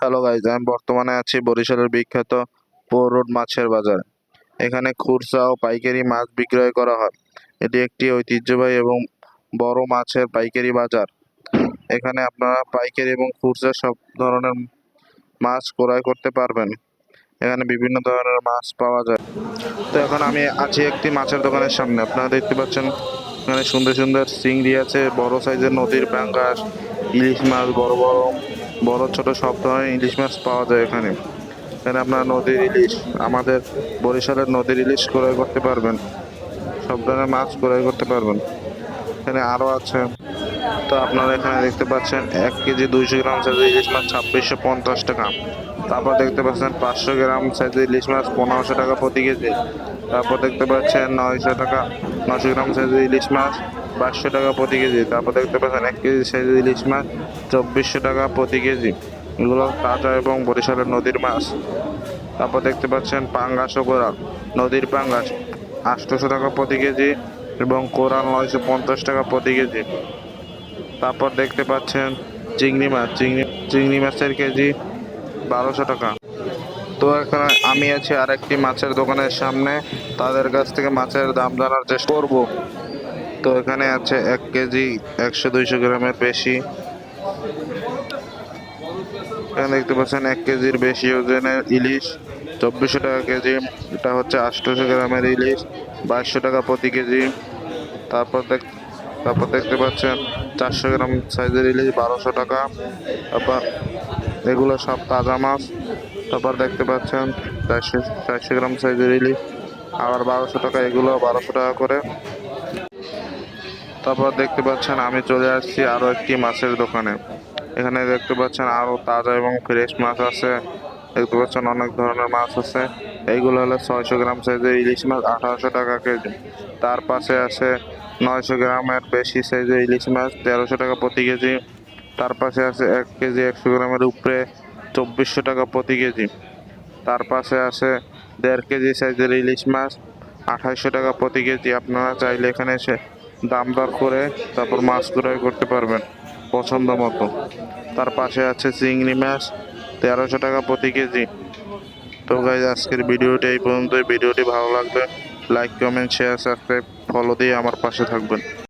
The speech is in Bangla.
হ্যালো গাইজ, আমি বর্তমানে আছি বরিশালের বিখ্যাত পোর রোড মাছের বাজার। এখানে খুচরা ও পাইকারি মাছ বিক্রয় করা হয়। এটি একটি ঐতিহ্যবাহী এবং বড় মাছের পাইকারি বাজার। এখানে আপনারা পাইকারি এবং খুচরা সব ধরনের মাছ ক্রয় করতে পারবেন। এখানে বিভিন্ন ধরনের মাছ পাওয়া যায়। তো এখন আমি আছি একটি মাছের দোকানের সামনে। আপনারা দেখতে পাচ্ছেন এখানে সুন্দর সুন্দর চিংড়ি আছে, বড় সাইজের নদীর পাঙ্গাস, ইলিশ মাছ, বড় বড় বড় ছোট সব ধরনের ইলিশ মাছ পাওয়া যায় এখানে। এখানে আপনার নদীর ইলিশ, আমাদের বরিশালের নদীর ইলিশ ক্রয় করতে পারবেন। সব ধরনের মাছ ক্রয় করতে পারবেন। এখানে আরো আছে। তো আপনারা এখানে দেখতে পাচ্ছেন 1 কেজি 200 গ্রাম সাইজের ইলিশ মাছ 2650 টাকা। তারপর দেখতে পাচ্ছেন 500 গ্রাম সাইজের ইলিশ মাছ 1500 টাকা প্রতি কেজি। তারপর দেখতে পাচ্ছেন 900 টাকা 900 গ্রাম সাইজের ইলিশ মাছ 2200 টাকা প্রতি কেজি। তারপর দেখতে পাচ্ছেন 1 কেজি সাইজের ইলিশ মাছ 2400 টাকা প্রতি কেজি। এগুলো তাজা এবং বরিশালের নদীর মাছ। তারপর দেখতে পাচ্ছেন পাঙ্গাস ও কোরাল, নদীর পাঙ্গাস 800 টাকা প্রতি কেজি এবং কোরাল 950 টাকা প্রতি কেজি। তারপর দেখতে পাচ্ছেন চিংড়ি মাছ, চিংড়ি মাছের কেজি 1200 টাকা। তো এখানে আমি আছি আরেকটি মাছের দোকানের সামনে, তাদের কাছ থেকে মাছের দাম জানার চেষ্টা করব। তো এখানে আছে 1 কেজি 100-200 গ্রামের বেশি। এখানে দেখতে পাচ্ছেন 1 কেজির বেশি ওজনের ইলিশ 2400 টাকা কেজি। এটা হচ্ছে 800 গ্রামের ইলিশ 2200 টাকা প্রতি কেজি। তারপর তারপর দেখতে পাচ্ছেন 400 গ্রাম সাইজের ইলিশ 1200 টাকা। তারপর এগুলো সব তাজা মাছ। তারপর দেখতে পাচ্ছেন 400 গ্রাম সাইজের ইলিশ আবার 1200 টাকা, এগুলো 1200 টাকা করে। তারপর দেখতে পাচ্ছেন আমি চলে আসছি আরো একটি মাছের দোকানে। এখানে দেখতে পাচ্ছেন আরো তাজা এবং ফ্রেশ মাছ আছে। দেখতে পাচ্ছেন অনেক ধরনের মাছ আছে। এইগুলো হলো 600 গ্রাম সাইজের ইলিশ মাছ 1800 টাকা কেজি। তার পাশে আছে 900 গ্রামের বেশি সাইজের ইলিশ মাছ 1300 টাকা প্রতি কেজি। তার পাশে আছে 1 কেজি 100 গ্রামের উপরে 2400 টাকা প্রতি কেজি। তার পাশে আছে 1.5 কেজি সাইজের ইলিশ মাছ 2800 টাকা প্রতি কেজি। আপনারা চাইলে এখানে এসে দাম দর করে তারপর মাছ ক্রয় করতে পারবেন পছন্দ মতো। তার পাশে আছে চিংড়ি মাছ 1300 টাকা প্রতি কেজি। তো গাইজ, আজকের ভিডিওটি এই পর্যন্তই। ভিডিওটি ভালো লাগবে like, comment, share, subscribe, follow দিয়ে আমার পাশে থাকবেন।